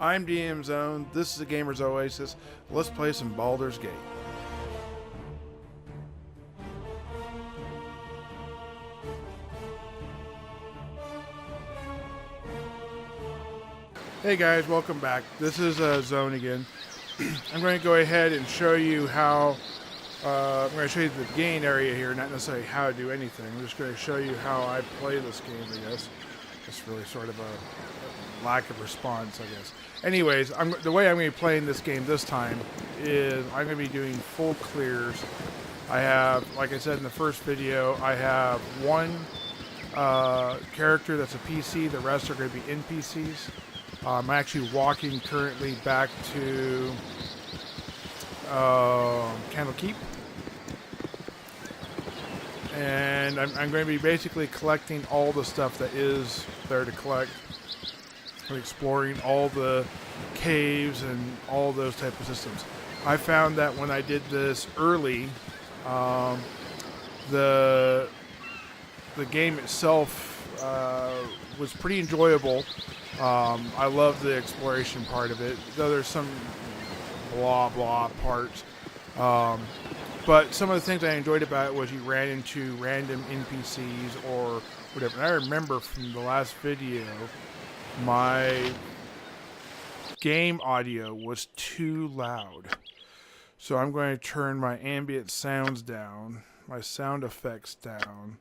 I'm DM Zone. This is a Gamer's Oasis. Let's play some Baldur's Gate. Hey guys, welcome back. This is Zone again. I'm going to go ahead and show you how. I'm going to show you the beginning area here, not necessarily how to do anything. I'm just going to show you how I play this game, I guess. It's really sort of a lack of response, I guess. Anyways, the way I'm going to be playing this game this time is I'm going to be doing full clears. I have, like I said in the first video, I have one character that's a PC. The rest are going to be NPCs. I'm actually walking currently back to Candlekeep. And I'm going to be basically collecting all the stuff that is there to collect. I'm exploring all the caves and all those type of systems. I found that when I did this early, the game itself was pretty enjoyable. I love the exploration part of it, though there's some blah blah parts. But some of the things I enjoyed about it was you ran into random NPCs or whatever. And I remember from the last video, my game audio was too loud. So I'm going to turn my ambient sounds down, my sound effects down,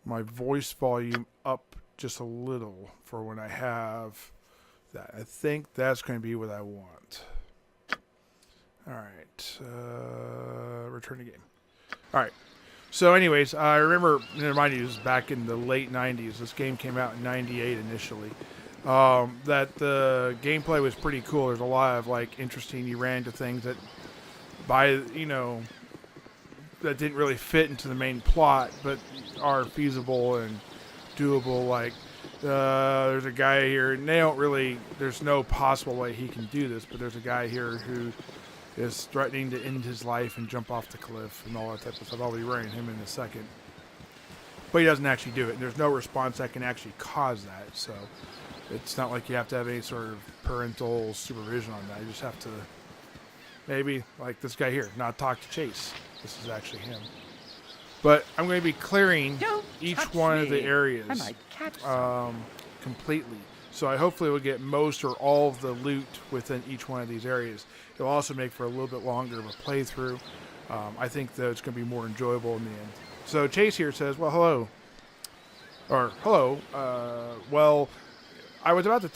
my voice volume up just a little for when I have that. I think that's going to be what I want. Alright, return to game. Alright, so anyways, I remember, remind you, this is back in the late 90s. This game came out in 98 initially. That the gameplay was pretty cool. There's a lot of, like, interesting, you ran into things that, that didn't really fit into the main plot, but are feasible and doable. Like, there's a guy here, and they don't really, there's no possible way he can do this, but there's a guy here who is threatening to end his life and jump off the cliff and all that type of stuff. I'll be running him in a second. But he doesn't actually do it. And there's no response that can actually cause that. So it's not like you have to have any sort of parental supervision on that. You just have to, maybe, like this guy here, not talk to Chase. This is actually him. But I'm going to be clearing each one of the areas completely. So I hopefully will get most or all of the loot within each one of these areas. It'll also make for a little bit longer of a playthrough. I think that it's going to be more enjoyable in the end. So Chase here says, well, hello. Or, hello. Well, I was about to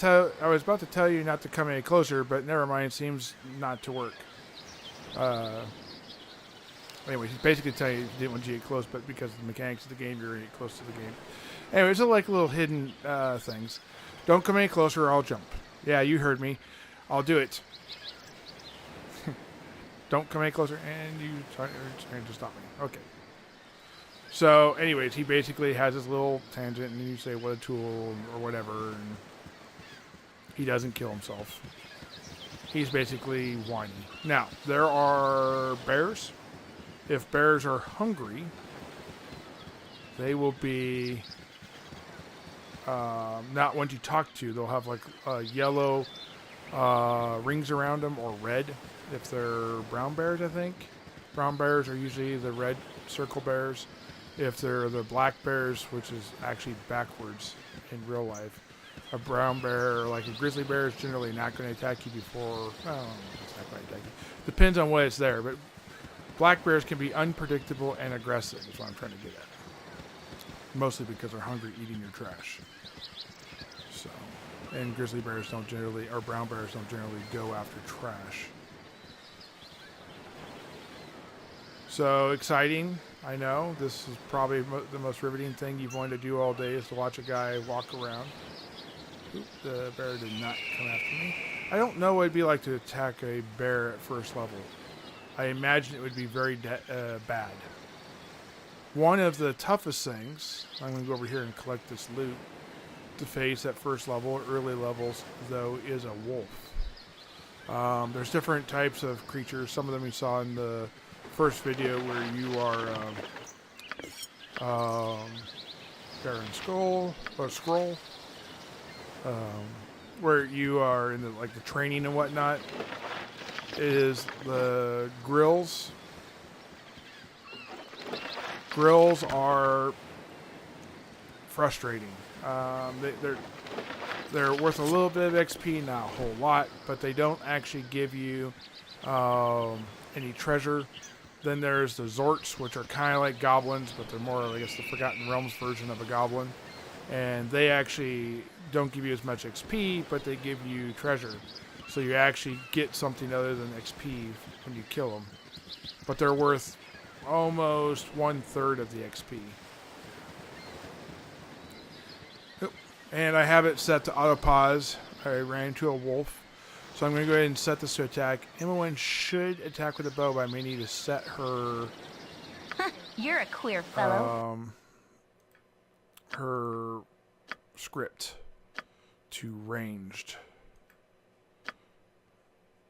tell you not to come any closer, but never mind, it seems not to work. Anyway, he's basically telling you he didn't want you to get close, but because of the mechanics of the game, you're going to get close to the game. Anyways, they're like little hidden things. Don't come any closer or I'll jump. Yeah, you heard me. I'll do it. Don't come any closer, and you're trying to stop me. Okay. So, anyways, he basically has this little tangent, and you say, what a tool, or whatever, and he doesn't kill himself. He's basically whiny. Now, there are bears. If bears are hungry, they will be not ones you talk to. They'll have like yellow rings around them, or red if they're brown bears, I think. Brown bears are usually the red circle bears. If they're the black bears, which is actually backwards in real life, a brown bear or like a grizzly bear is generally not going to attack you before, it's not going to attack you. Depends on what it's there, but black bears can be unpredictable and aggressive is what I'm trying to get at. Mostly because they're hungry, eating your trash. So, and grizzly bears don't generally, or brown bears don't generally go after trash. So exciting, I know. This is probably the most riveting thing you've wanted to do all day is to watch a guy walk around. Oop, the bear did not come after me. I don't know what it'd be like to attack a bear at first level. I imagine it would be very bad. One of the toughest things, I'm going to go over here and collect this loot, to face at first level, early levels, though, is a wolf. There's different types of creatures. Some of them you saw in the first video where you are Baron Scroll. where you are in the training and whatnot is the grills. Grills are frustrating. They're worth a little bit of XP, not a whole lot, but they don't actually give you any treasure. Then there's the Zorts, which are kind of like goblins, but they're more, I guess, the Forgotten Realms version of a goblin. And they actually don't give you as much XP, but they give you treasure. So you actually get something other than XP when you kill them. But they're worth almost 1/3 of the XP. And I have it set to auto pause. I ran into a wolf. So I'm going to go ahead and set this to attack. Imowen should attack with a bow, but I may need to set her... You're a queer fellow. Her script to ranged.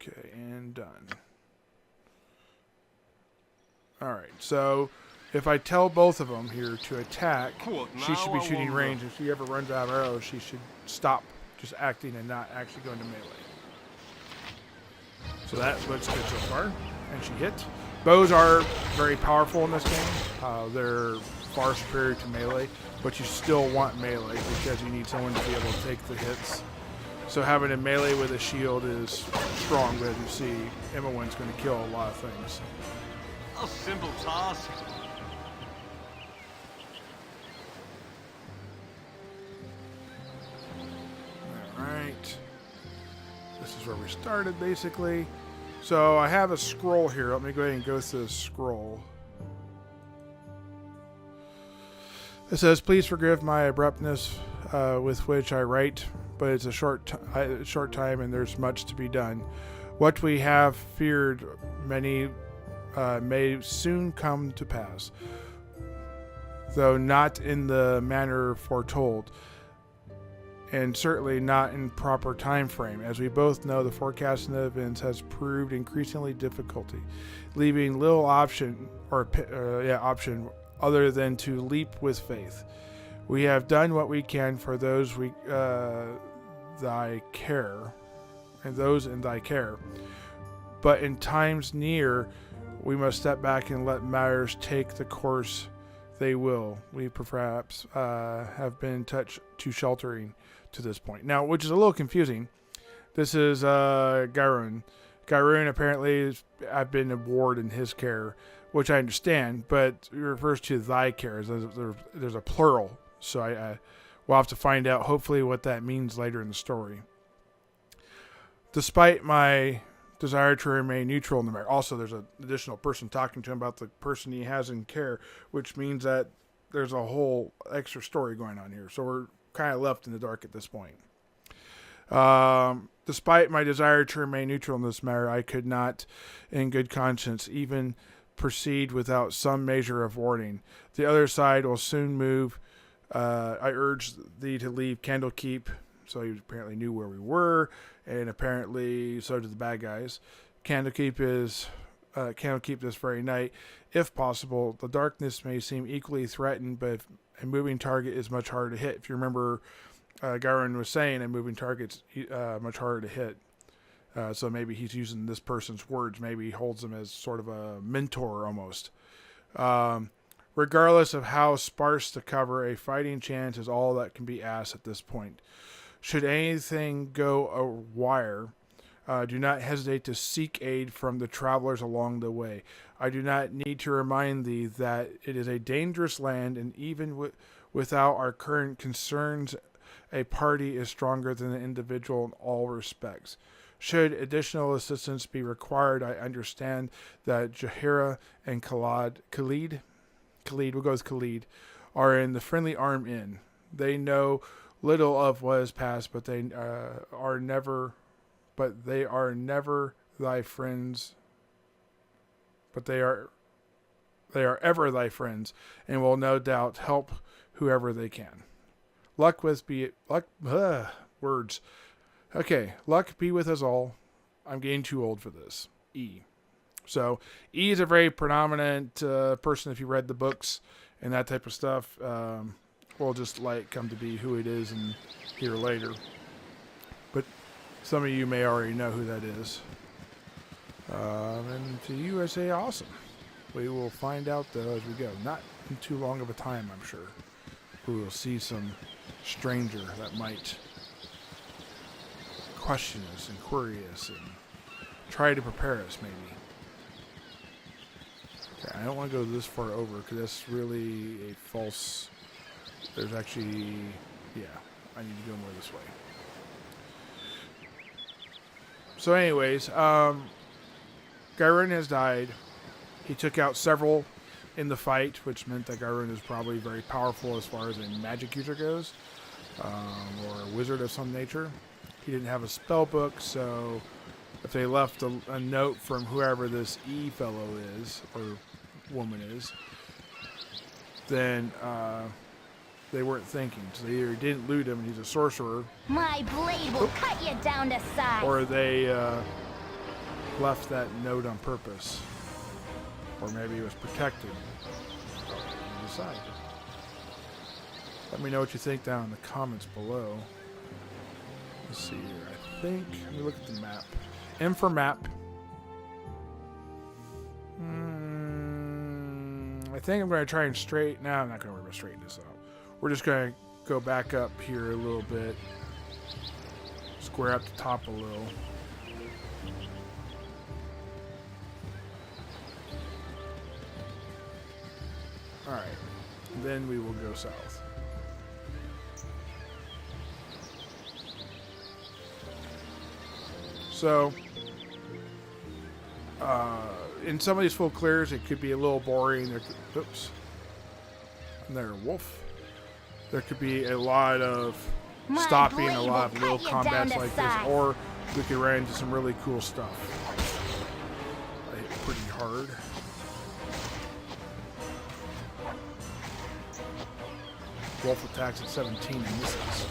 Okay, and done. Alright, so if I tell both of them here to attack, she should be shooting range. If she ever runs out of arrows, she should stop just acting and not actually going to melee. So that looks good so far. And she hit. Bows are very powerful in this game. They're far superior to melee, but you still want melee because you need someone to be able to take the hits. So having a melee with a shield is strong, but as you see, Imowen's going to kill a lot of things. A simple task. Alright. This is where we started, basically. So I have a scroll here. Let me go ahead and go through the scroll. It says, please forgive my abruptness with which I write, but it's a short time and there's much to be done. What we have feared many may soon come to pass, though not in the manner foretold, and certainly not in proper time frame. As we both know, the forecasting of events has proved increasingly difficulty, leaving little option other than to leap with faith. We have done what we can for those thy care, and those in thy care. But in times near, we must step back and let matters take the course they will. We perhaps have been touched too sheltering to this point. Now, which is a little confusing. This is Garun. Garun apparently I've been a ward in his care, which I understand, but it refers to thy care. There's a plural, so we'll have to find out hopefully what that means later in the story. Despite my desire to remain neutral in the matter. Also, there's an additional person talking to him about the person he has in care, which means that there's a whole extra story going on here. So we're kind of left in the dark at this point. Despite my desire to remain neutral in this matter, I could not, in good conscience, even proceed without some measure of warning. The other side will soon move. I urge thee to leave Candlekeep. So he apparently knew where we were, and apparently so did the bad guys. Candlekeep this very night, if possible. The darkness may seem equally threatened, but a moving target is much harder to hit. If you remember, Garen was saying a moving target's much harder to hit. So maybe he's using this person's words. Maybe he holds them as sort of a mentor almost. Regardless of how sparse the cover, a fighting chance is all that can be asked at this point. Should anything go awry, do not hesitate to seek aid from the travelers along the way. I do not need to remind thee that it is a dangerous land, and even without our current concerns, a party is stronger than an individual in all respects. Should additional assistance be required, I understand that Jahira and Khalid, we'll go with Khalid, are in the Friendly Arm Inn. They know little of what has passed, but they are never thy friends. But they are ever thy friends, and will no doubt help whoever they can. Luck be with us all. I'm getting too old for this. E. So E is a very predominant person if you read the books and that type of stuff. We'll just come to be who it is and hear later. But Some of you may already know who that is. And to you, I say awesome. We will find out, though, as we go. Not in too long of a time, I'm sure. We will see some stranger that might question us and query us and try to prepare us, maybe. Okay, I don't want to go this far over because that's really a false... There's actually... Yeah, I need to go more this way. So anyways, Gyrun has died. He took out several in the fight, which meant that Gyrun is probably very powerful as far as a magic user goes, or a wizard of some nature. He didn't have a spell book, so if they left a note from whoever this E fellow is, or woman is, then they weren't thinking. So they either didn't loot him and he's a sorcerer, My blade will cut you down to size. or they left that note on purpose. Or maybe it was protected. You decide. Let me know what you think down in the comments below. Let's see here. I think, let me look at the map. M for map. I think I'm going to try and straighten. No, I'm not going to worry about straightening this out. We're just going to go back up here a little bit. Square up the top a little. Alright, then we will go south. So, in some of these full clears, it could be a little boring. Oops. And there, wolf. There could be a lot of stopping, a lot of little combats like this, or we could run into some really cool stuff. I hit pretty hard. Wolf attacks at 17 and misses.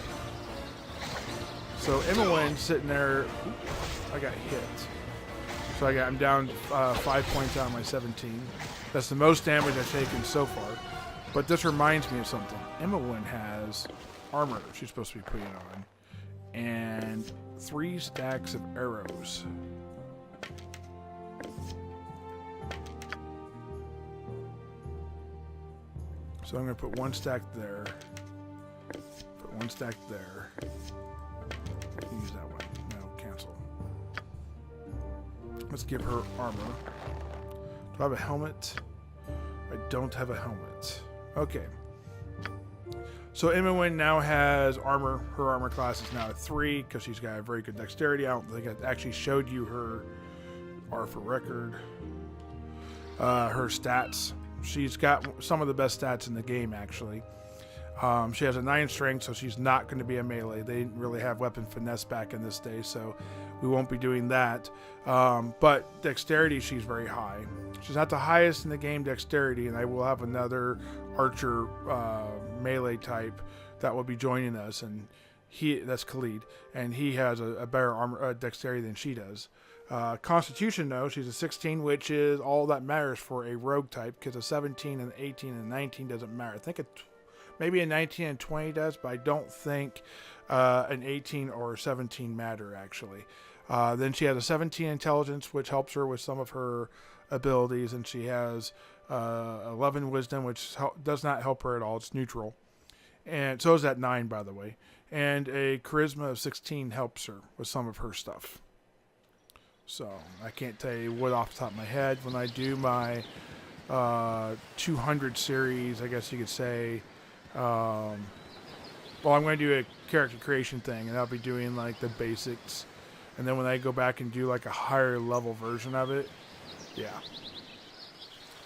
So Emmeline sitting there. I got hit. So I'm down 5 points out of my 17. That's the most damage I've taken so far. But this reminds me of something. Emmeline has armor she's supposed to be putting on, and 3 stacks of arrows. So I'm going to put 1 stack there. Put 1 stack there. Use that one. No, cancel. Let's give her armor. Do I have a helmet? I don't have a helmet. Okay. So Emmeline now has armor. Her armor class is now at 3 because she's got a very good dexterity. I don't think I actually showed you her R for record. Her stats. She's got some of the best stats in the game, actually. She has a 9 strength, so she's not going to be a melee. They didn't really have weapon finesse back in this day, so we won't be doing that. But dexterity, she's very high. She's not the highest in the game dexterity, and I will have another archer melee type that will be joining us, and that's Khalid, and he has a better armor dexterity than she does. Constitution, though, she's a 16, which is all that matters for a rogue type, because a 17 and 18 and 19 doesn't matter. I think maybe a 19 and 20 does, but I don't think an 18 or 17 matter, actually. Then she has a 17 intelligence, which helps her with some of her abilities, and she has 11 wisdom, which does not help her at all. It's neutral. And so is that 9, by the way. And a charisma of 16 helps her with some of her stuff. So I can't tell you what off the top of my head. When I do my 200 series, I guess you could say, well, I'm going to do a character creation thing, and I'll be doing like the basics. And then when I go back and do like a higher level version of it, yeah.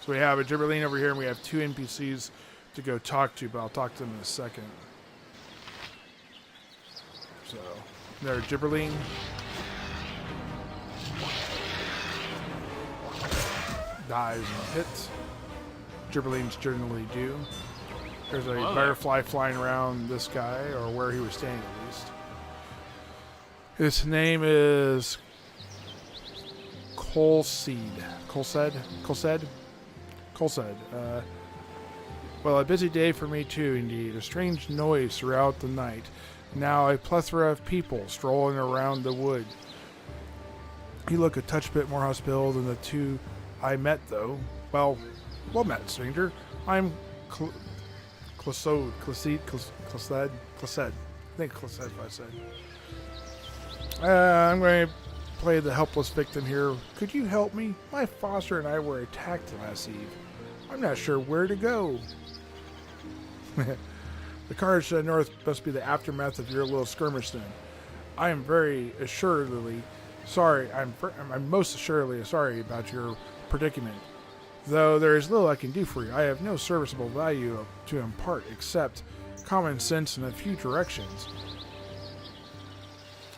So we have a Gibberline over here, and we have 2 NPCs to go talk to, but I'll talk to them in a second. So, there's Gibberline. Dies and hits. Gibberlines generally do. There's a butterfly flying around this guy, or where he was standing at least. His name is Colseed. Well, a busy day for me too, indeed. A strange noise throughout the night. Now a plethora of people strolling around the wood. You look a touch bit more hospitable than the two I met, though. Well met, stranger. I'm Clased. I think Clased, I said. I'm going to play the helpless victim here. Could you help me? My foster and I were attacked last eve. I'm not sure where to go. The carnage to the north must be the aftermath of your little skirmish then. I am very assuredly sorry. I'm most assuredly sorry about your predicament. Though there is little I can do for you, I have no serviceable value to impart except common sense in a few directions.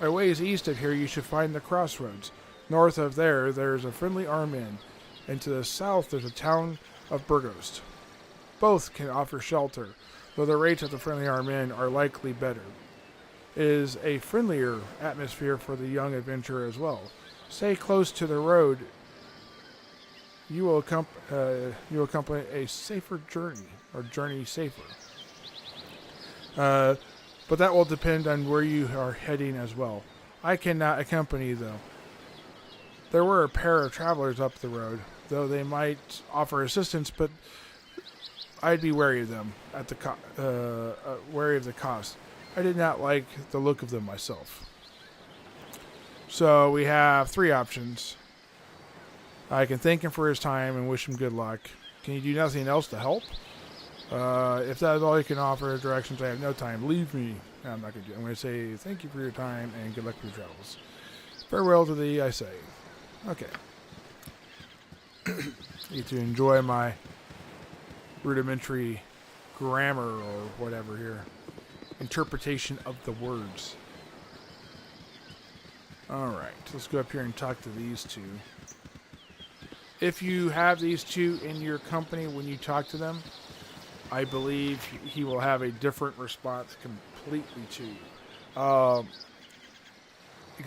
A ways east of here you should find the crossroads. North of there is a friendly armed inn, and to the south there's a town of Burgos. Both can offer shelter, though the rates at the friendly armed inn are likely better. It is a friendlier atmosphere for the young adventurer as well. Stay close to the road. You will accompany a safer journey, or journey safer. But that will depend on where you are heading as well. I cannot accompany, though. There were a pair of travelers up the road, though they might offer assistance, but I'd be wary of them wary of the cost. I did not like the look of them myself. So we have 3 options. I can thank him for his time and wish him good luck. Can you do nothing else to help? If that is all you can offer directions, I have no time. Leave me. No, I'm not going to do it. I'm going to say thank you for your time and good luck with your travels. Farewell to thee, I say. Okay. Get to enjoy my rudimentary grammar or whatever here. Interpretation of the words. Alright, let's go up here and talk to these two. If you have these two in your company when you talk to them, I believe he will have a different response completely to you.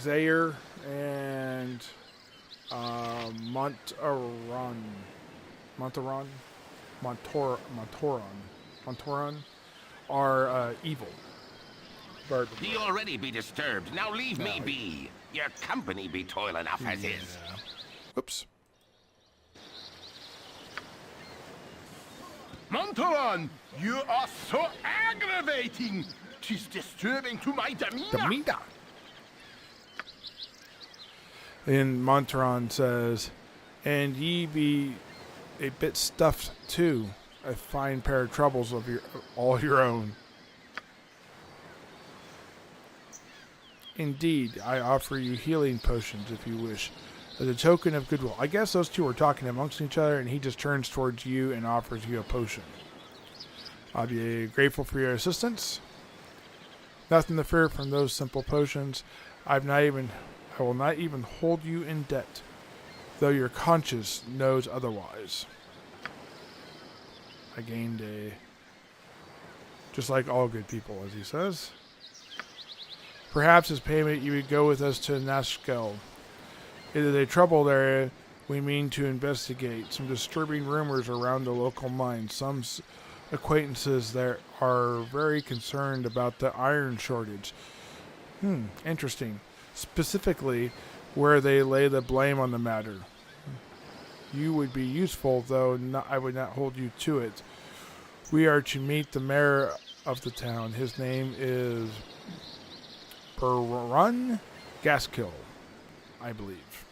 Xavier and Montoron are evil. He already be disturbed. Now leave me be. Your company be toil enough as is. Oops. Montoron, you are so aggravating. 'Tis disturbing to my demeanor. And Montoron says, and ye be a bit stuffed too, a fine pair of troubles of all your own. Indeed, I offer you healing potions if you wish, as a token of goodwill. I guess those two are talking amongst each other, and he just turns towards you and offers you a potion. I'll be grateful for your assistance. Nothing to fear from those simple potions. I will not even hold you in debt, though your conscience knows otherwise. I gained just like all good people, as he says. Perhaps as payment you would go with us to Nashkel. It is a troubled area we mean to investigate. Some disturbing rumors around the local mine. Some acquaintances there are very concerned about the iron shortage. Interesting. Specifically, where they lay the blame on the matter. You would be useful, though I would not hold you to it. We are to meet the mayor of the town. His name is Run Gaskill, I believe.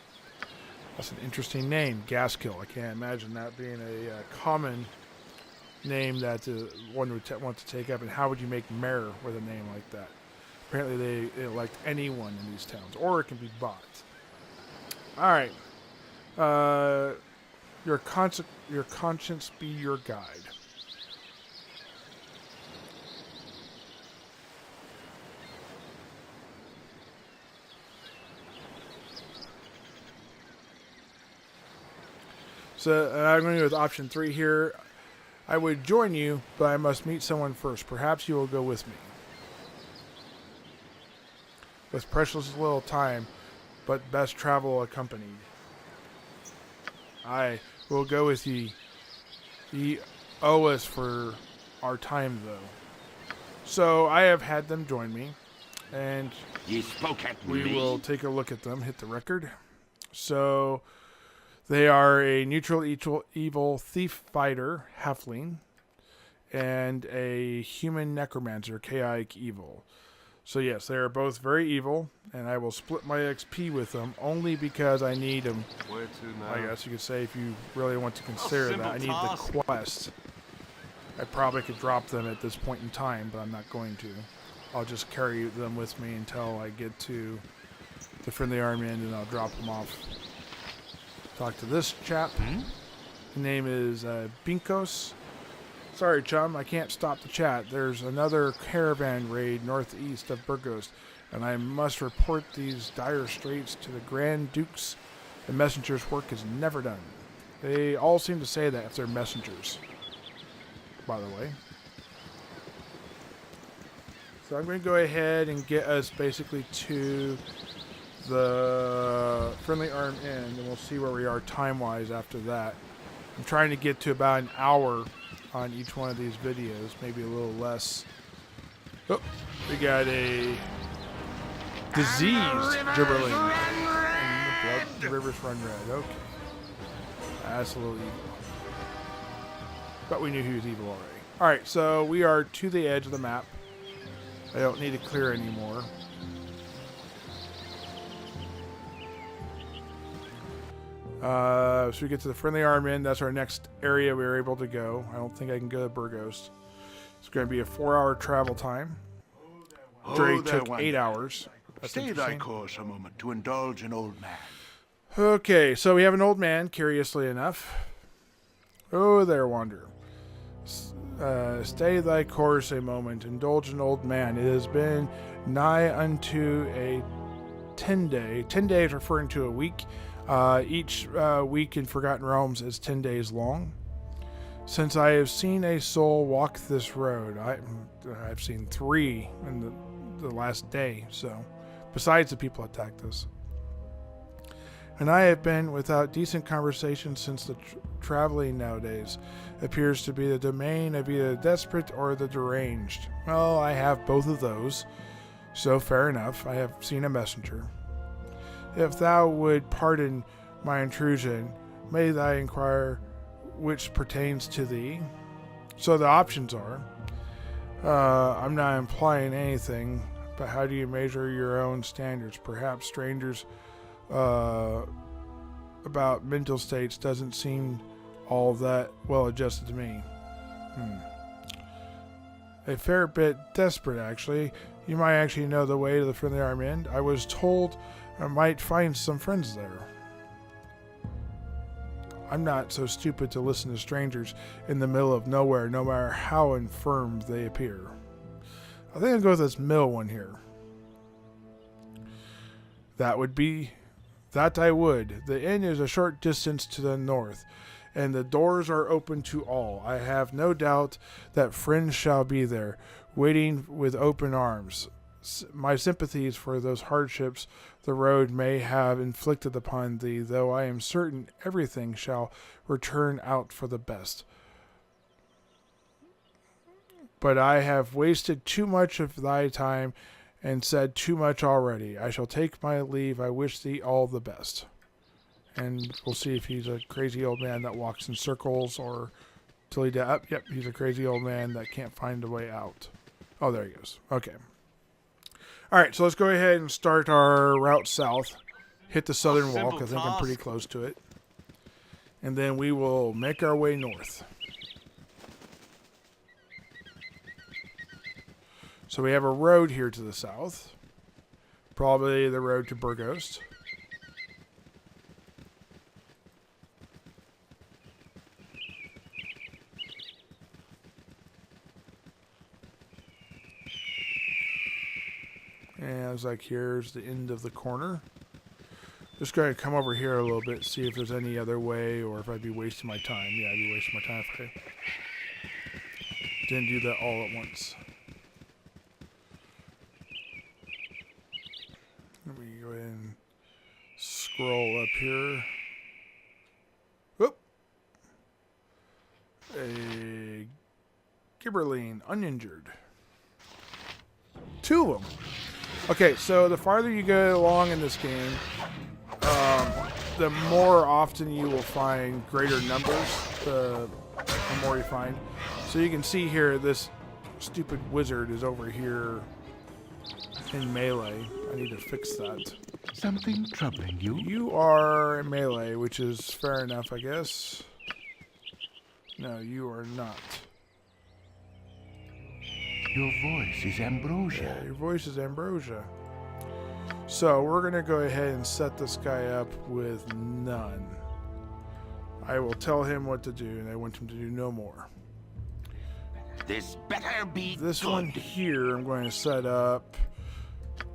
That's an interesting name, Gaskill. I can't imagine that being a common name that one would want to take up. And how would you make mayor with a name like that? Apparently they elect anyone in these towns, or it can be bought. All right. Your conscience be your guide. So I'm going to go with option 3 here. I would join you, but I must meet someone first. Perhaps you will go with me. With precious little time, but best travel accompanied. I will go with ye. Ye owe us for our time, though. So I have had them join me. and You spoke at we me. will take a look at them. Hit the record. So they are a neutral evil thief fighter, halfling, and a human necromancer, chaotic evil. So yes, they are both very evil, and I will split my XP with them only because I need them. Where to now? I guess you could say, if you really want to consider that. I need the task. quest. I probably could drop them at this point in time, but I'm not going to. I'll just carry them with me until I get to the friendly army end, and I'll drop them off. Talk to this chap. His name is Binkos. Sorry, chum, I can't stop the chat. There's another caravan raid northeast of Burgos, and I must report these dire straits to the Grand Dukes. The messenger's work is never done. They all seem to say that if they're messengers, by the way. So I'm going to go ahead and get us basically to the friendly arm end, and we'll see where we are time-wise after that. I'm trying to get to about an hour on each one of these videos, maybe a little less. Oh, we got a diseased gibberling. And the rivers run red. Okay. That's a little evil. But we knew he was evil already. Alright, so we are to the edge of the map. I don't need to clear anymore. So we get to the friendly arm end. That's our next area we were able to go. I don't think I can go to Burgos. It's going to be a 4-hour travel time. Dre took 8 hours. That's Stay thy course a moment to indulge an old man. Okay, so we have an old man, curiously enough. Oh, there, Wanderer. Stay thy course a moment, indulge an old man. It has been nigh unto a 10-day. 10 days referring to a week. Each week in Forgotten Realms is 10 days long. Since I have seen a soul walk this road, I've seen 3 in the last day, so besides the people attacked us. And I have been without decent conversation since the traveling nowadays appears to be the domain of either the desperate or the deranged. Well, I have both of those, so fair enough. I have seen a messenger. If thou would pardon my intrusion, may thy inquire which pertains to thee. So the options are, I'm not implying anything, but how do you measure your own standards? Perhaps strangers about mental states doesn't seem all that well adjusted to me. A fair bit desperate, actually. You might actually know the way to the friendly arm end. I was told I might find some friends there. I'm not so stupid to listen to strangers in the middle of nowhere, no matter how infirm they appear. I think I'll go with this middle one here. That I would. The inn is a short distance to the north, and the doors are open to all. I have no doubt that friends shall be there, waiting with open arms. My sympathies for those hardships the road may have inflicted upon thee, though I am certain everything shall return out for the best. But I have wasted too much of thy time and said too much already. I shall take my leave. I wish thee all the best. And we'll see if he's a crazy old man that walks in circles or till he dies. Yep, he's a crazy old man that can't find a way out. Oh, there he goes. Okay. All right, so let's go ahead and start our route south. Hit the southern wall, because I think I'm pretty close to it. And then we will make our way north. So we have a road here to the south. Probably the road to Burgos. And it's like here's the end of the corner. Just going to come over here a little bit, see if there's any other way or if I'd be wasting my time. Yeah, I'd be wasting my time if I didn't do that all at once. Let me go ahead and scroll up here. Whoop! A Gibberling, uninjured. 2 of them. Okay, so the farther you go along in this game, the more often you will find greater numbers, the more you find. So you can see here, this stupid wizard is over here in melee. I need to fix that. Something troubling you? You are in melee, which is fair enough, I guess. No, you are not. Your voice is ambrosia. Yeah, your voice is ambrosia. So we're going to go ahead and set this guy up with none. I will tell him what to do, and I want him to do no more. This better be This good. one here, I'm going to set up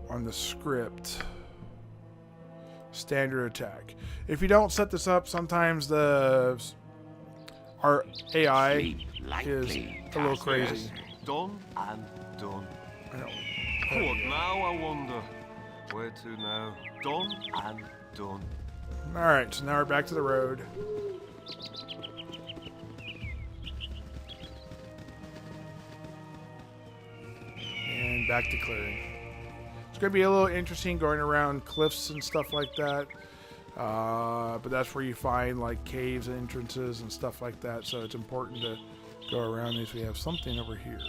on the script. Standard attack. If you don't set this up, sometimes our AI Sleep is lightly, a little Tasker. crazy. Done and done. I don't. What now, I wonder? Where to now? Done and done. All right, so now we're back to the road. And back to clearing. It's going to be a little interesting going around cliffs and stuff like that. But that's where you find like caves and entrances and stuff like that. So it's important to go around these. We have something over here.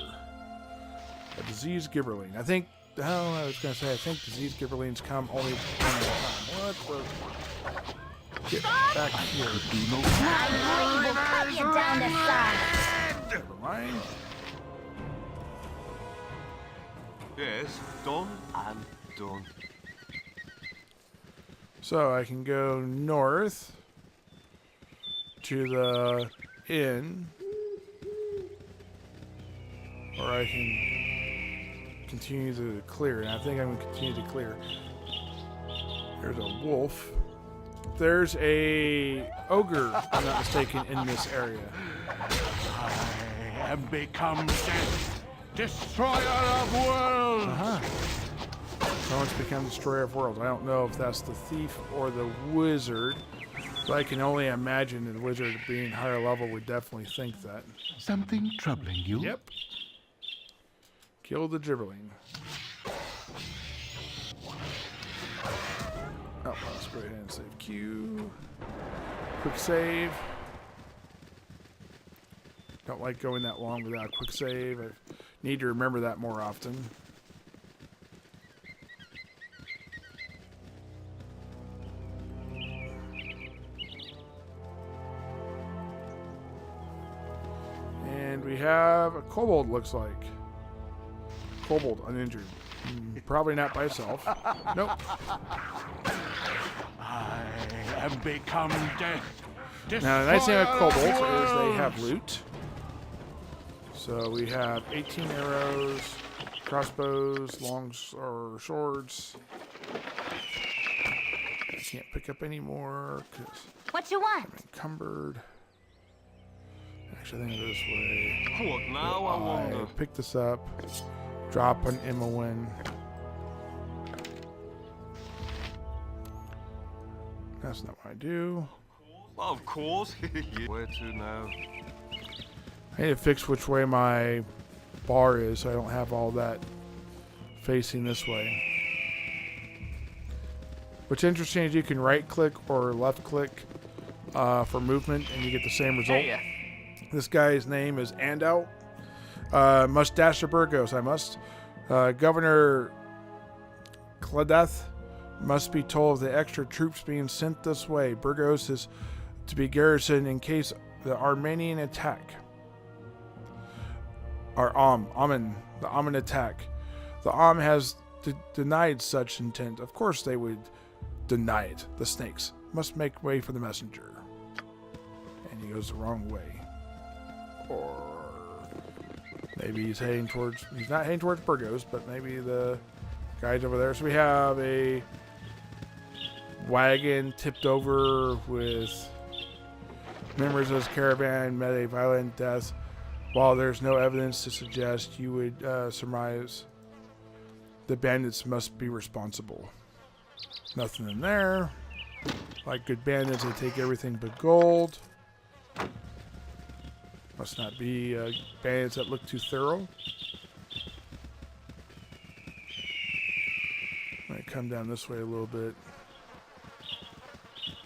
A diseased gibberling. I think, I was going to say, I think diseased gibberlings come only one at a time. What the? Get back here. My blade will cut you down to size. Never mind. Yes, done and done. So I can go north to the inn, or I can continue to clear. And I think I'm going to continue to clear. There's a wolf. There's a ogre, if I'm not mistaken, in this area. I have become death, destroyer of worlds. Someone's become destroyer of worlds. I don't know if that's the thief or the wizard, but I can only imagine the wizard being higher level would definitely think that. Something troubling you? Yep. Kill the gibberling. Oh, let's go ahead and save Q. Quick save. Don't like going that long without a quick save. I need to remember that more often. And we have a kobold, looks like. Kobold, uninjured. Probably not by itself. Nope. I have become death. Now, the nice thing about kobolds is they worlds. have loot. So we have 18 arrows, crossbows, or swords. I can't pick up any more because What you want? I'm encumbered. Actually, I think this way. What now, I wonder? Pick this up. Drop an Imowin. That's not what I do. Well, of course. Where to now? I need to fix which way my bar is so I don't have all that facing this way. What's interesting is you can right click or left click for movement and you get the same result. This guy's name is Andal. Must dash to Burgos, I must. Governor Cladath must be told of the extra troops being sent this way. Burgos is to be garrisoned in case the Armenian attack. The Amen attack. The Am has denied such intent. Of course they would deny it. The snakes must make way for the messenger. And he goes the wrong way. Or maybe he's heading towards, he's not heading towards Burgos, but maybe the guy's over there. So we have a wagon tipped over with members of his caravan met a violent death. While there's no evidence to suggest, you would surmise the bandits must be responsible. Nothing in there. Like good bandits, they take everything but gold. Must not be bandits that look too thorough. come down this way a little bit.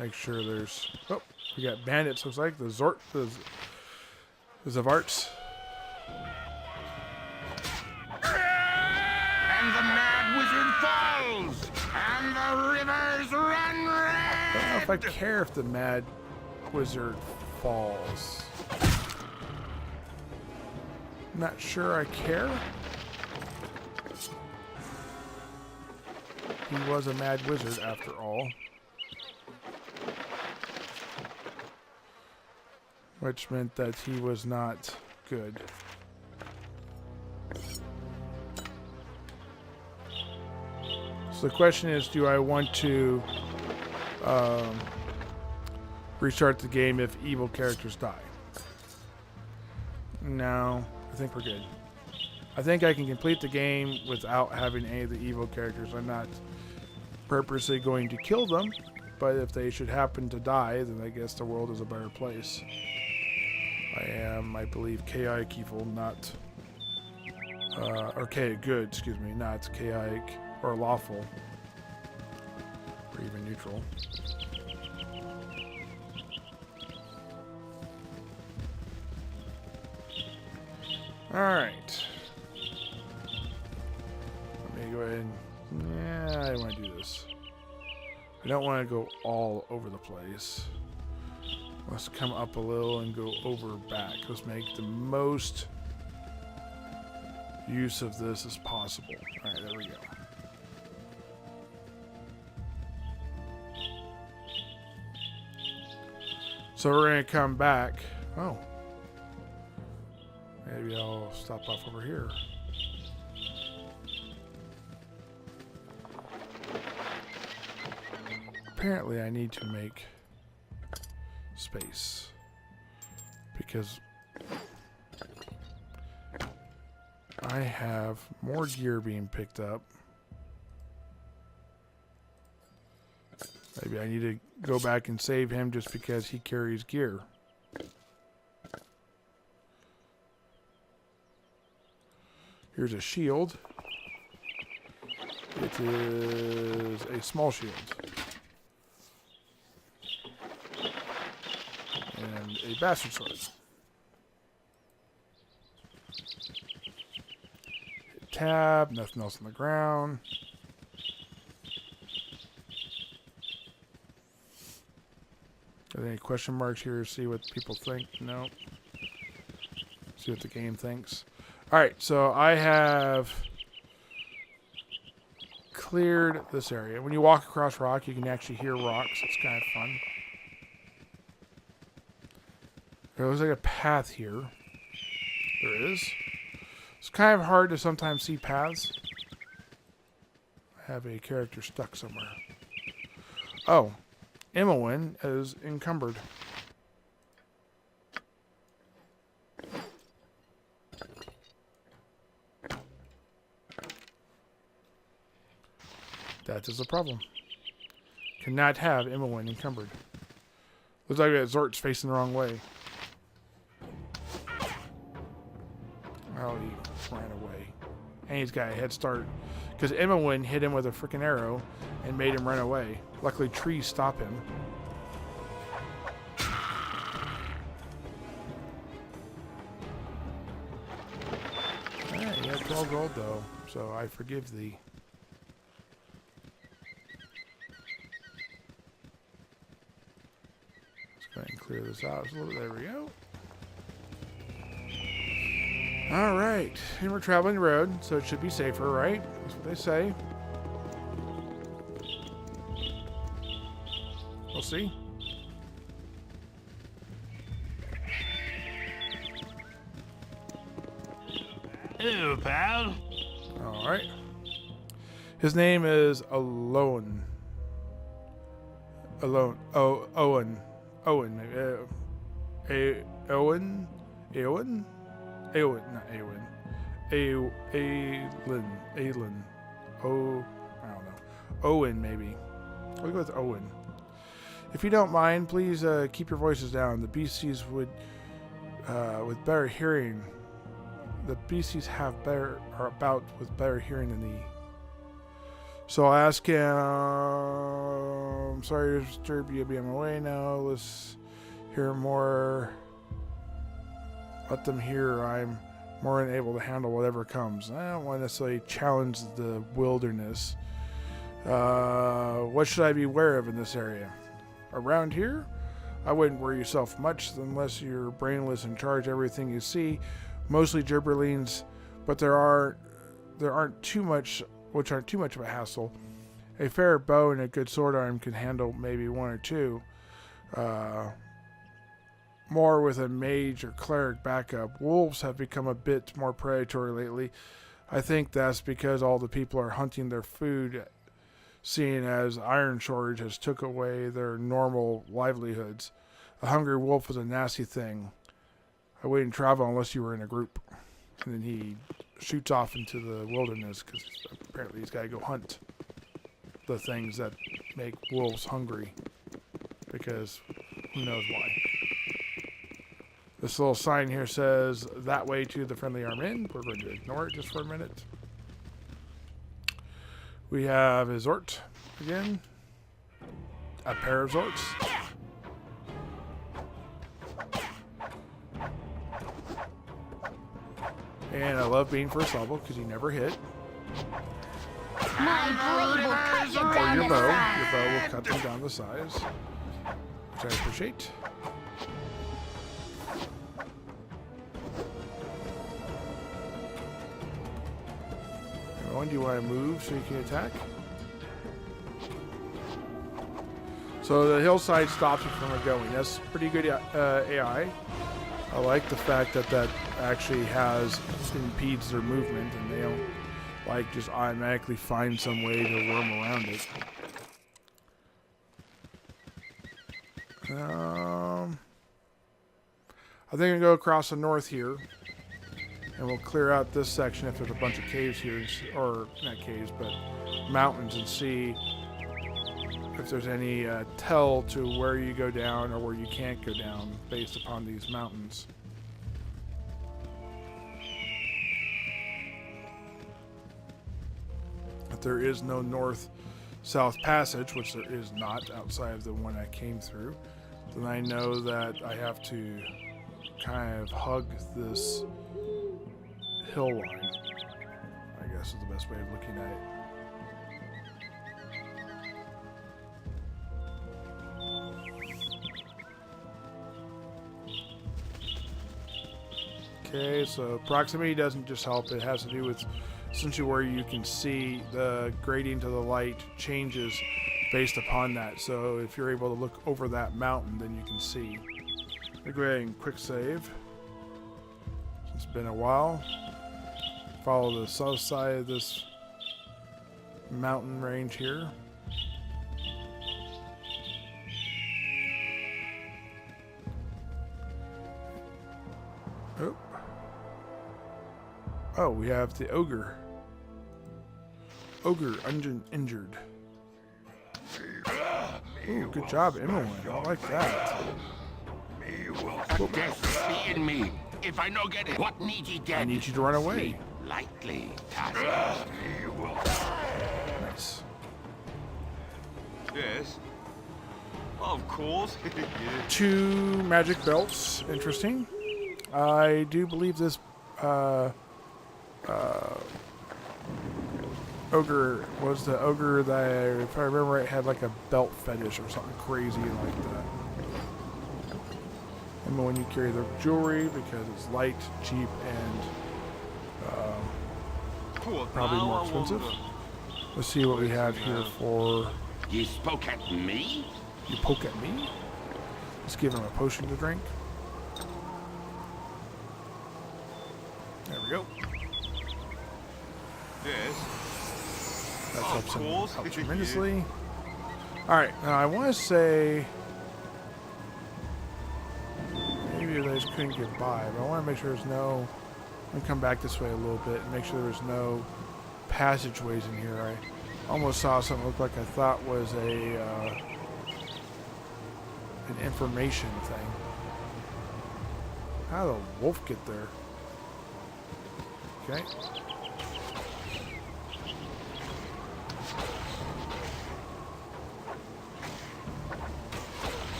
Make sure there's... Oh, we got bandits, looks like. The Zavarts. And the mad wizard falls, and the rivers run red. I don't know if I care if the mad wizard falls. Not sure I care. He was a mad wizard after all. Which meant that he was not good. So the question is, do I want to restart the game if evil characters die? No, I think we're good. I think I can complete the game without having any of the evil characters. I'm not purposely going to kill them, but if they should happen to die, then I guess the world is a better place. I am, I believe, chaotic evil, not... or good, excuse me, not chaotic or lawful. Or even neutral. Alright. Let me go ahead and... Yeah, I want to do this. I don't want to go all over the place. Let's come up a little and go over back. Let's make the most use of this as possible. Alright, there we go. So we're going to come back. Oh. Maybe I'll stop off over here. Apparently I need to make space because I have more gear being picked up. Maybe I need to go back and save him just because he carries gear. Here's a shield. It is a small shield. And a bastard sword. Hit tab, nothing else on the ground. Are there any question marks here to see what people think? No. See what the game thinks. Alright, so I have cleared this area. When you walk across rock, you can actually hear rocks. It's kind of fun. There looks like a path here. There is. It's kind of hard to sometimes see paths. I have a character stuck somewhere. Oh. Immelwyn is encumbered. That is a problem. Cannot have Immelwyn encumbered. Looks like that Zort's facing the wrong way. Oh, he ran away. And he's got a head start. Because Immelwyn hit him with a freaking arrow and made him run away. Luckily, trees stop him. Alright, you have 12 gold though, so I forgive thee. Let's go ahead and clear this out a little bit. There we go. Alright, and we're traveling the road, so it should be safer, right? That's what they say. We'll see. Hello, pal. Alright. His name is Owen. Owen. Owen, maybe. Owen? Eowyn? Eowyn, not Eowyn. Aelin. Oh, I don't know. Owen, maybe. We'll go with Owen. If you don't mind, please keep your voices down. The BCs would, with better hearing, the BCs have better, are about with better hearing than the So I'll ask him, sorry to disturb you, be on my way now. Let's hear more. Let them hear I'm more than able to handle whatever comes. I don't want to necessarily challenge the wilderness. What should I be aware of in this area? Around here? I wouldn't worry yourself much unless you're brainless and charge everything you see. Mostly gibberlines, but there aren't too much of a hassle. A fair bow and a good sword arm can handle maybe one or two. More with a mage or cleric backup. Wolves have become a bit more predatory lately. I think that's because all the people are hunting their food, seeing as iron shortage has took away their normal livelihoods. A hungry wolf is a nasty thing. I wouldn't travel unless you were in a group. And then he shoots off into the wilderness because apparently he's got to go hunt the things that make wolves hungry. Because who knows why. This little sign here says, that way to the friendly arm inn. We're going to ignore it just for a minute. We have a Zort again. A pair of Zorts. And I love being first level because you never hit. My blade will cut you down Your to bow. size. Your bow will cut them down to size. Which I appreciate. Do you want to move so you can attack? So the hillside stops you from going. That's pretty good AI. I like the fact that that actually impedes their movement and they don't like just automatically find some way to worm around it. I think I go across the north here. And we'll clear out this section if there's a bunch of caves here, or not caves, but mountains, and see if there's any tell to where you go down or where you can't go down based upon these mountains. If there is no north-south passage, which there is not outside of the one I came through, then I know that I have to kind of hug this hill line, I guess is the best way of looking at it. Okay, so proximity doesn't just help, it has to do with essentially where you can see the gradient of the light changes based upon that. So if you're able to look over that mountain, then you can see. I'll go ahead and quick save. It's been a while. Follow the south side of this mountain range here. Oh. Oh, we have the ogre. Ogre injured. Ooh, good job, Emily. I like that. Be in me. If I no get it, what need ye dead? I need you to run away. Sleep lightly, task. Nice. Yes. Of course. 2 magic belts. Interesting. I do believe this ogre was the ogre that, if I remember right, had like a belt fetish or something crazy like that. And when you carry the jewelry because it's light, cheap, and probably more expensive. Let's see what we have here for... Ye spoke at me? You poke at me? Let's give him a potion to drink. There we go. Yes. That helps him course. out tremendously. Alright, now I want to say... Maybe they just couldn't get by, but I want to make sure there's no... I'm going to come back this way a little bit and make sure there's no passageways in here. I almost saw something look like I thought was an information thing. How did the wolf get there? Okay.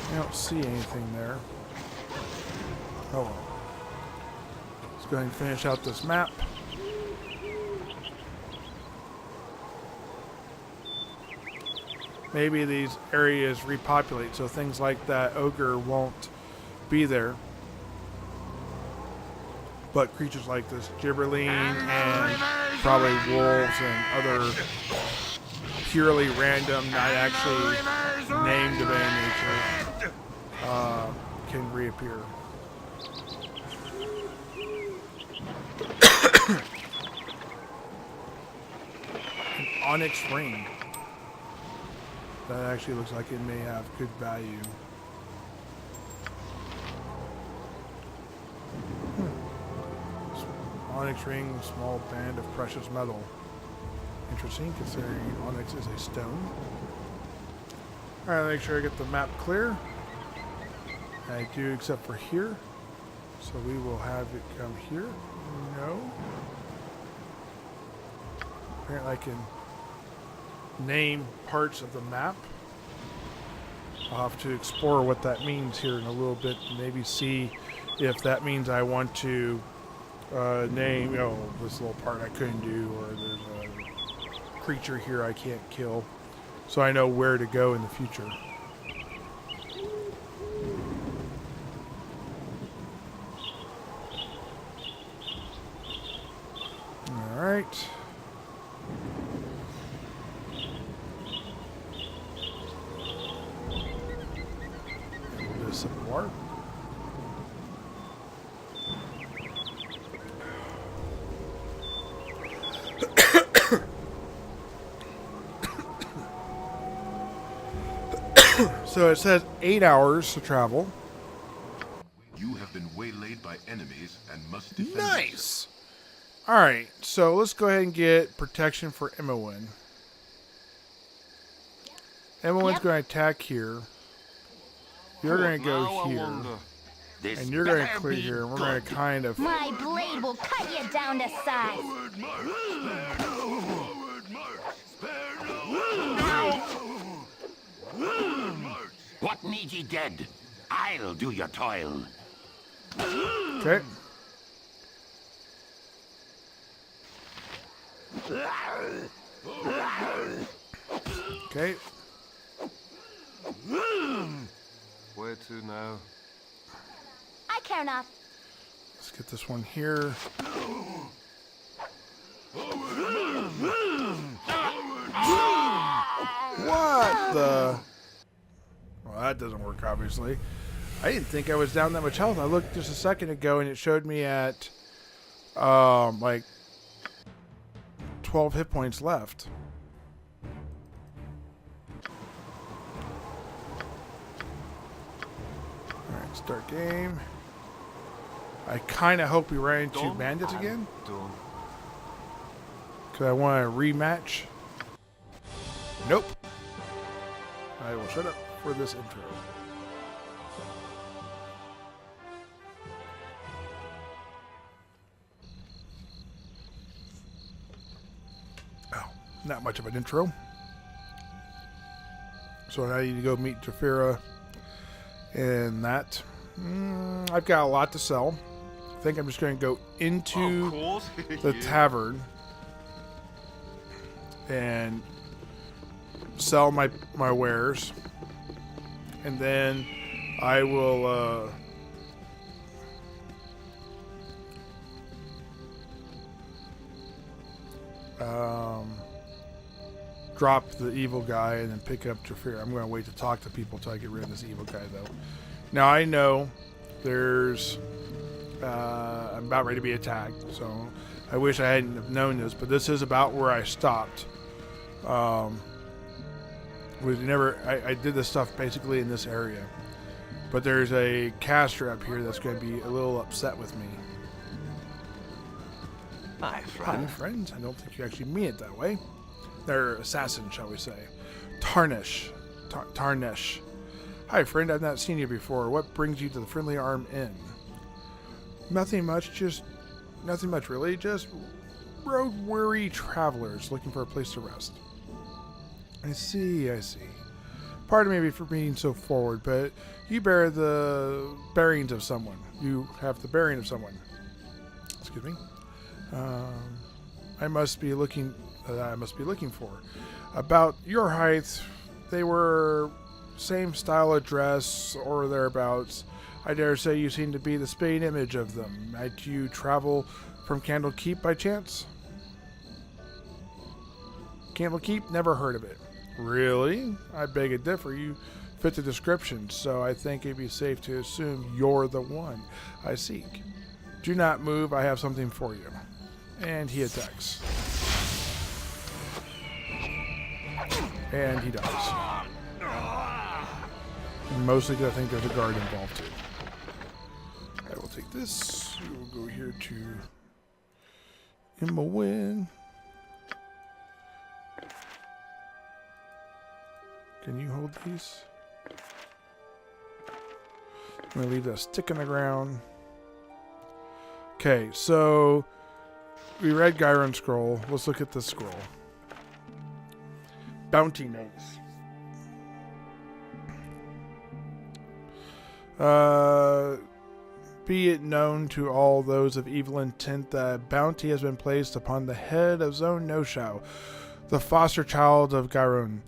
I don't see anything there. Oh well. Let's go ahead and finish out this map. Maybe these areas repopulate, so things like that ogre won't be there. But creatures like this gibberling and probably wolves and other purely random, not actually named of any nature, can reappear. An onyx ring. That actually looks like it may have good value. Onyx ring, small band of precious metal. Interesting, considering onyx is a stone. Alright, make sure I get the map clear. I do, except for here. So we will have it come here. No. Apparently I can name parts of the map. I'll have to explore what that means here in a little bit. Maybe see if that means I want to name, this little part I couldn't do, or there's a creature here I can't kill, so I know where to go in the future. All right. We'll do some more. So it says 8 hours to travel. You have been waylaid by enemies and must defend Nice. All right, so let's go ahead and get protection for Imowen. Imowen's going to attack here. You're going to go here, and you're going to clear here, and we're going to kind of. My blade will cut you down to size. What need ye dead? I'll do your toil. Okay. Okay. Where to now? I care not. Let's get this one here. What the? Well, that doesn't work, obviously. I didn't think I was down that much health. I looked just a second ago, and it showed me at, like, 12 hit points left. Alright, start game. I kind of hope we run into bandits again. Because I want a rematch. Nope. I will shut up for this intro. Oh, not much of an intro. So now I need to go meet Jafira and that. I've got a lot to sell. I think I'm just going to go into the tavern and sell my wares, and then I will drop the evil guy and then pick up Jafir. I'm going to wait to talk to people till I get rid of this evil guy, though. Now I know there's I'm about ready to be attacked, so I wish I hadn't have known this, but this is about where I stopped. I did this stuff basically in this area, but there's a caster up here that's going to be a little upset with me. Hi, Hi, friends. I don't think you actually mean it that way. They're assassins, shall we say. Tarnish. Tarnish. Hi, friend. I've not seen you before. What brings you to the Friendly Arm Inn? Nothing much, really. Just road-weary travelers looking for a place to rest. I see. Pardon me for being so forward, but you bear the bearings of someone. You have the bearing of someone. Excuse me. I must be looking for. About your height, they were same style of dress or thereabouts. I dare say you seem to be the spitting image of them. Might you travel from Candlekeep by chance? Candlekeep? Never heard of it. Really? I beg to differ. You fit the description, so I think it'd be safe to assume you're the one I seek. Do not move. I have something for you. And he attacks. And he dies. Mostly because I think there's a guard involved too. I will take this. We will go here to Imawin. Can you hold these? I'm going to leave that stick in the ground. Okay, so we read Gyron's scroll. Let's look at this scroll. Bounty notes. Be it known to all those of evil intent that bounty has been placed upon the head of Zone Noshao, the foster child of Gyron.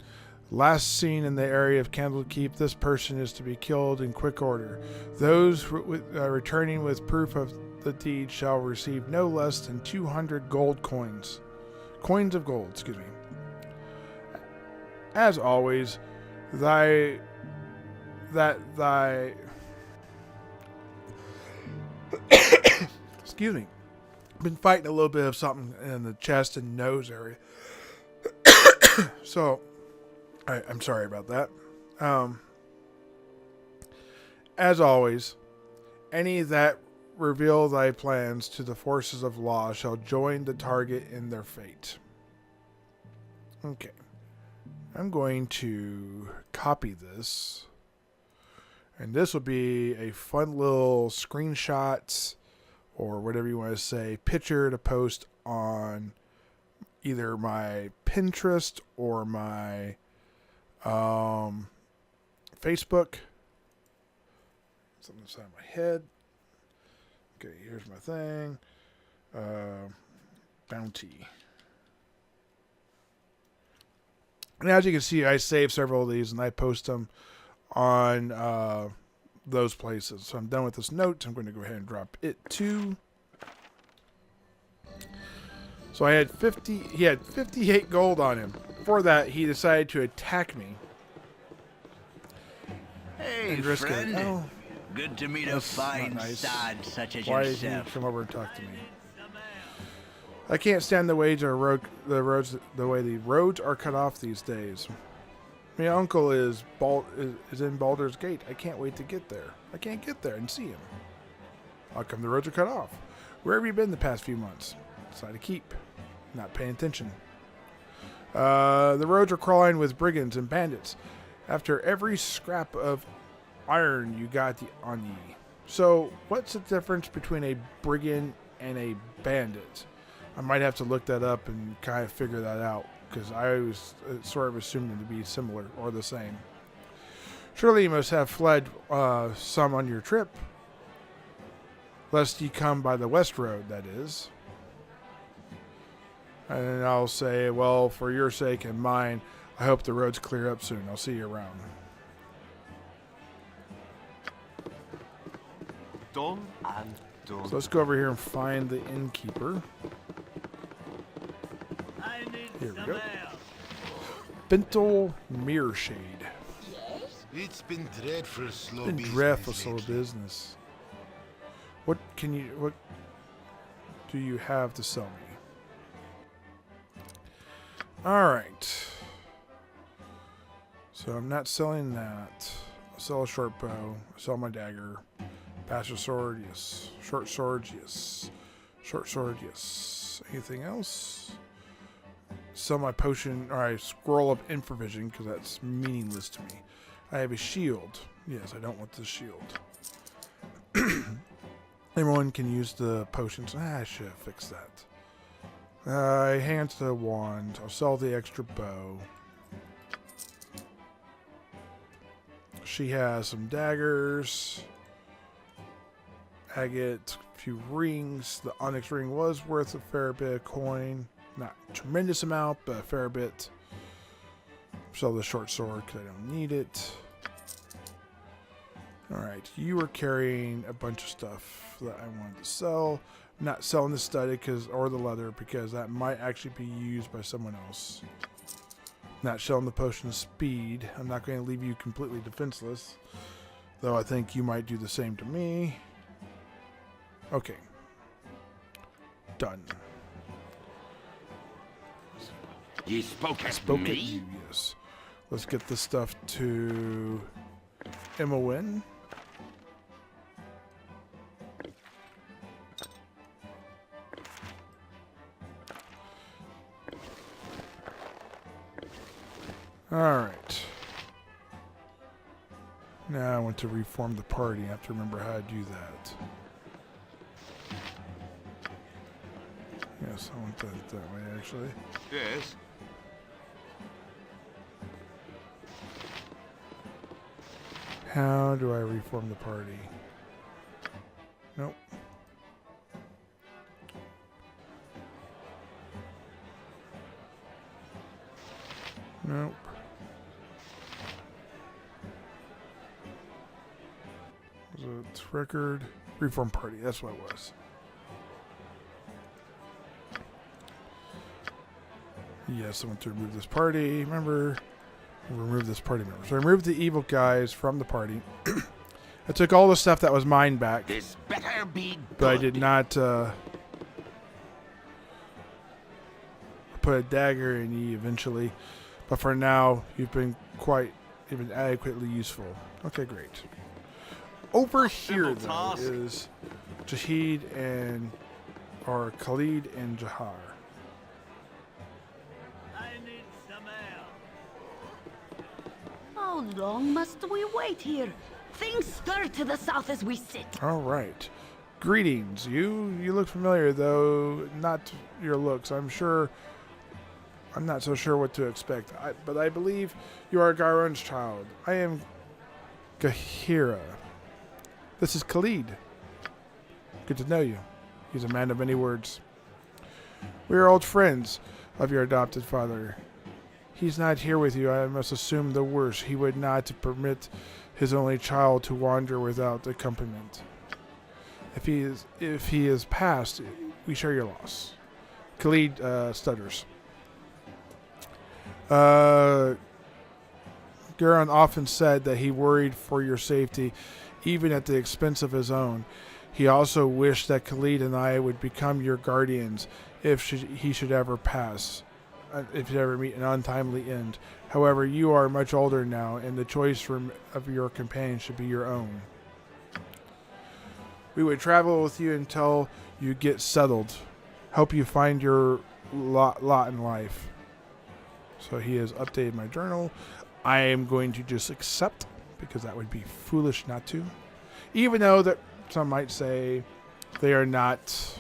Last seen in the area of Candlekeep, this person is to be killed in quick order. Those returning with proof of the deed shall receive no less than 200 gold coins. Coins of gold, excuse me. As always, excuse me. Been fighting a little bit of something in the chest and nose area. So, I'm sorry about that. As always, any that reveal thy plans to the forces of law shall join the target in their fate. Okay. I'm going to copy this. And this will be a fun little screenshot or whatever you want to say, picture to post on either my Pinterest or my Facebook. Something inside my head. Okay, here's my thing. Bounty. And as you can see, I saved several of these and I post them on those places. So I'm done with this note. I'm going to go ahead and drop it too. So I had he had 58 gold on him. For that, he decided to attack me. Hey, friend. Oh, good to meet a fine sod such as Why yourself. did he come over and talk to me? I can't stand the way the roads are cut off these days. My uncle is in Baldur's Gate. I can't wait to get there. I can't get there and see him. How come the roads are cut off? Where have you been the past few months? Inside a keep. Not paying attention. The roads are crawling with brigands and bandits. After every scrap of iron you got on ye. So, what's the difference between a brigand and a bandit? I might have to look that up and kind of figure that out, because I always sort of assumed them to be similar or the same. Surely you must have fled some on your trip, lest ye come by the west road, that is. And I'll say, well, for your sake and mine, I hope the roads clear up soon. I'll see you around. Done and done. So let's go over here and find the innkeeper. Here we go. Bintel Mirrorshade. It's been dreadful slow Been business. dreadful slow lately. business. What do you have to sell me? Alright. So I'm not selling that. I'll sell a short bow. I'll sell my dagger. Bastard sword, yes. Short sword, yes. Short sword, yes. Anything else? Sell my potion, or I scroll up infravision because that's meaningless to me. I have a shield. Yes, I don't want the shield. Everyone can use the potions. I should have fixed that. I hand the wand. I'll sell the extra bow. she has some daggers, agate, a few rings. The onyx ring was worth a fair bit of coin. Not a tremendous amount, but a fair bit. Sell the short sword because I don't need it. Alright, you were carrying a bunch of stuff that I wanted to sell. I'm not selling the studded or the leather because that might actually be used by someone else. Not selling the potion of speed. I'm not going to leave you completely defenseless. Though I think you might do the same to me. Okay. Done. You spoke at Spoke me? at you, yes. Let's get this stuff to Emma. Alright. Now I want to reform the party. I have to remember how to do that. Yes, I want that way, actually. Yes. How do I reform the party? Nope. Nope. Was it record? Reform party, that's what it was. Yes, I want to remove this party. Remember, remove this party member. So I removed the evil guys from the party. I took all the stuff that was mine back. This better be But I good. did not put a dagger in you eventually. But for now, you've been adequately useful. Okay, great. Over here, though, is Jahid or Khalid and Jahar. I need some help. How long must we wait here? Things stir to the south as we sit. All right. Greetings. You look familiar, though not your looks. I'm not so sure what to expect. But I believe you are Garon's child. I am Gahira. This is Khalid. Good to know you. He's a man of many words. We are old friends of your adopted father. He's not here with you. I must assume the worst. He would not permit his only child to wander without accompaniment. If he is passed, we share your loss. Khalid stutters. Garon often said that he worried for your safety, even at the expense of his own. He also wished that Khalid and I would become your guardians if he should ever pass, if you ever meet an untimely end. However, you are much older now, and the choice of your companion should be your own. We would travel with you until you get settled. Help you find your lot in life. So he has updated my journal. I am going to just accept, because that would be foolish not to. Even though that some might say they are not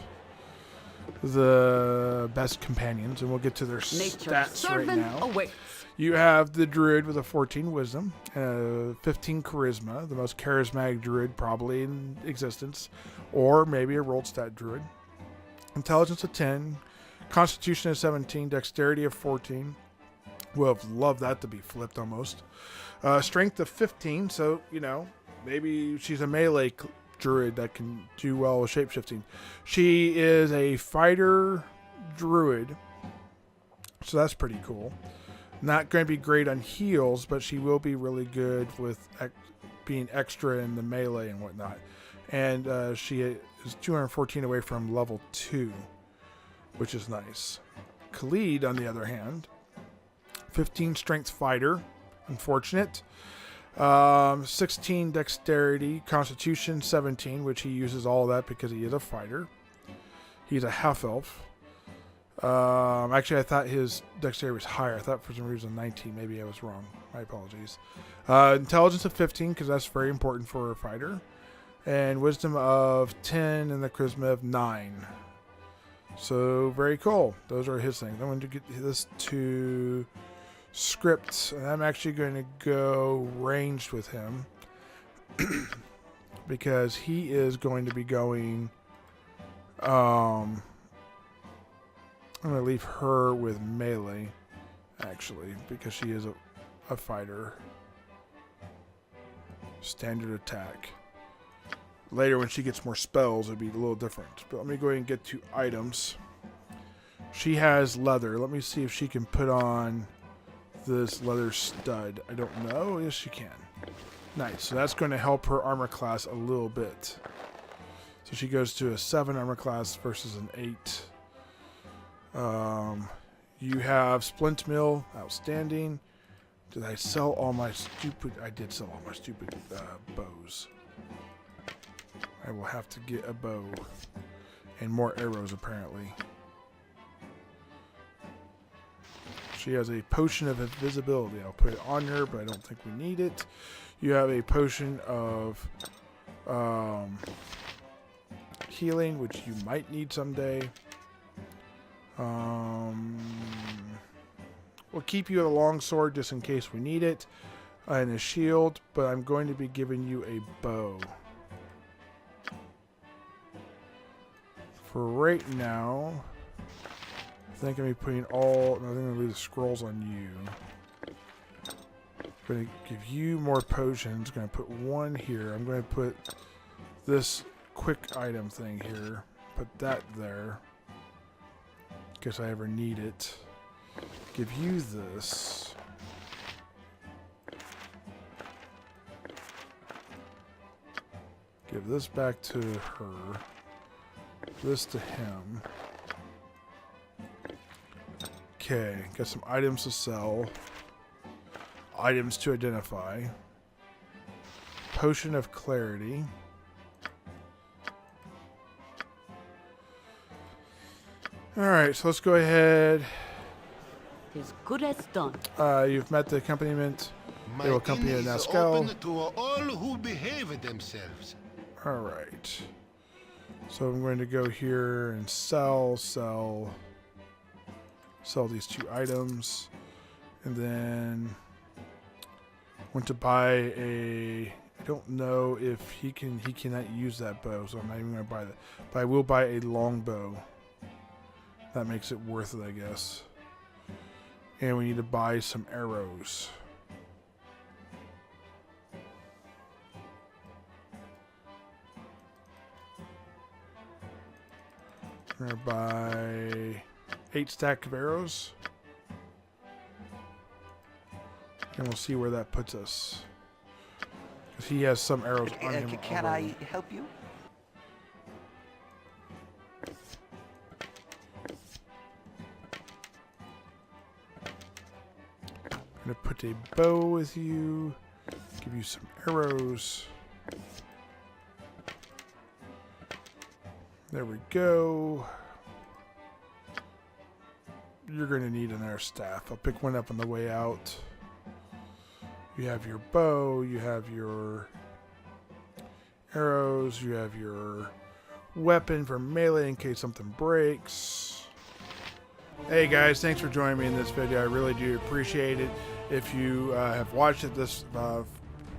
the best companions, and we'll get to their stats right now. Awaits. You have the druid with a 14 wisdom, 15 charisma, the most charismatic druid probably in existence, or maybe a rolled stat druid. Intelligence of 10, constitution of 17, dexterity of 14. Would have loved that to be flipped almost. Strength of 15, so, maybe she's a melee druid that can do well with shapeshifting. She is a fighter druid, so that's pretty cool. Not going to be great on heals, but she will be really good with being extra in the melee and whatnot. And she is 214 away from level 2, which is nice. Khalid, on the other hand, 15 strength fighter, unfortunate. 16 dexterity, constitution 17, which he uses all of that because he is a fighter. He's a half elf. Actually, I thought his dexterity was higher. I thought for some reason 19. Maybe I was wrong. My apologies. Intelligence of 15, because that's very important for a fighter. And wisdom of 10 and the charisma of 9. So, very cool. Those are his things. I'm going to get this to script, and I'm actually going to go ranged with him because he is going to be going. I'm going to leave her with melee, actually, because she is a fighter. Standard attack. Later, when she gets more spells, it'll be a little different. But let me go ahead and get to items. She has leather. Let me see if she can put on this leather stud. I don't know. Yes, she can. Nice. So that's going to help her armor class a little bit. So she goes to a 7 armor class versus an 8. You have splint mill. Outstanding. Did I sell all my stupid... I did sell all my stupid bows. I will have to get a bow. And more arrows, apparently. She has a potion of invisibility. I'll put it on her, but I don't think we need it. You have a potion of healing, which you might need someday. We'll keep you a long sword just in case we need it. And a shield, but I'm going to be giving you a bow. For right now, I think I'm going to be putting all... No, I'm going to leave the scrolls on you. I'm going to give you more potions. I'm going to put one here. I'm going to put this quick item thing here. Put that there. In case I ever need it. Give you this. Give this back to her. This to him. Okay, got some items to sell. Items to identify. Potion of clarity. Alright, so let's go ahead. As good as done. You've met the accompaniment. They will accompany you to open Nascal. to all who behave themselves. Alright. So I'm going to go here and sell these 2 items. And then want to buy a... I don't know if he cannot use that bow, so I'm not even going to buy that. But I will buy a longbow. That makes it worth it, I guess. And we need to buy some arrows. We're going to buy 8 stack of arrows. And we'll see where that puts us. Because he has some arrows on him. Can I help you? I'm going to put a bow with you. Give you some arrows. There we go. You're going to need another staff. I'll pick one up on the way out. You have your bow. You have your arrows. You have your weapon for melee in case something breaks. Hey guys, thanks for joining me in this video. I really do appreciate it. If you have watched it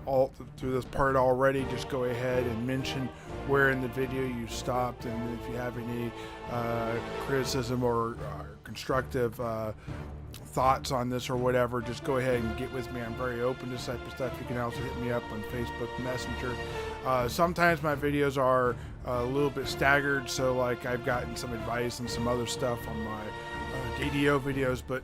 all through this part already, just go ahead and mention where in the video you stopped, and if you have any criticism or constructive thoughts on this or whatever, just go ahead and get with me. I'm very open to this type of stuff. You can also hit me up on Facebook Messenger. Sometimes my videos are a little bit staggered, so like I've gotten some advice and some other stuff on my DDO videos, but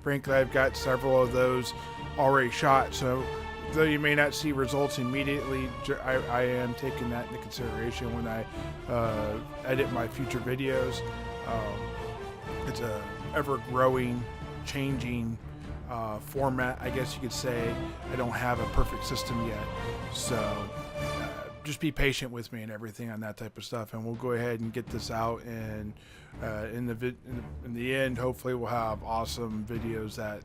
frankly I've got several of those already shot, so though you may not see results immediately, I am taking that into consideration when I edit my future videos. It's a ever-growing, changing format, I guess you could say. I don't have a perfect system yet, so just be patient with me and everything on that type of stuff, and we'll go ahead and get this out, and in the end, hopefully we'll have awesome videos that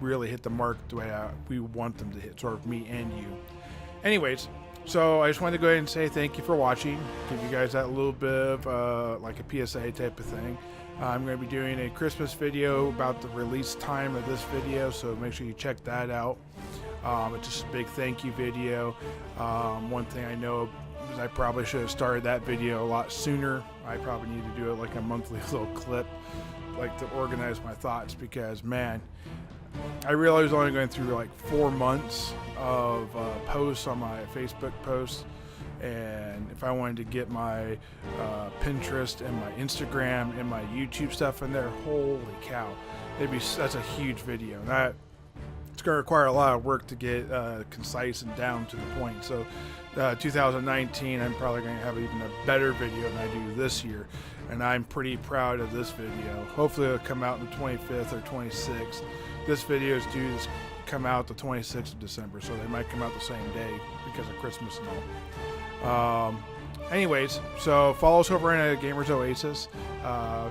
really hit the mark the way we want them to hit, sort of me and you. Anyways, so I just wanted to go ahead and say thank you for watching. Give you guys that little bit of like a PSA type of thing. I'm going to be doing a Christmas video about the release time of this video, so make sure you check that out. It's just a big thank you video. One thing I know is I probably should have started that video a lot sooner. I probably need to do it like a monthly little clip, like to organize my thoughts, because man, I realized I was only going through like 4 months of posts on my Facebook posts, and if I wanted to get my Pinterest and my Instagram and my YouTube stuff in there, holy cow, that's a huge video. And it's going to require a lot of work to get concise and down to the point. So 2019, I'm probably going to have even a better video than I do this year, and I'm pretty proud of this video. Hopefully it'll come out on the 25th or 26th. This video is due to come out the 26th of December, so they might come out the same day because of Christmas and all. Anyways, so follow us over at Gamers Oasis.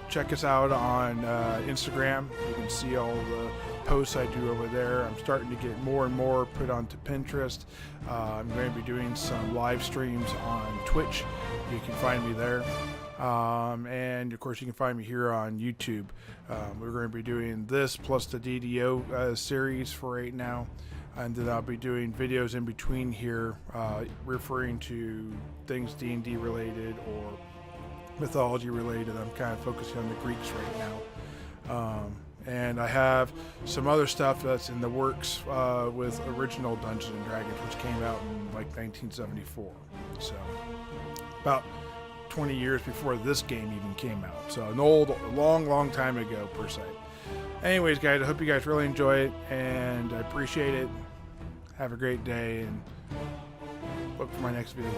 Check us out on Instagram. You can see all the posts I do over there. I'm starting to get more and more put onto Pinterest. I'm going to be doing some live streams on Twitch. You can find me there. And of course you can find me here on YouTube. We're going to be doing this plus the DDO series for right now, and then I'll be doing videos in between here referring to things D&D related or mythology related. I'm kind of focusing on the Greeks right now, and I have some other stuff that's in the works with original Dungeons and Dragons, which came out in like 1974, so about 20 years before this game even came out. So an long time ago per se. Anyways, guys, I hope you guys really enjoy it, and I appreciate it. Have a great day, and look for my next video.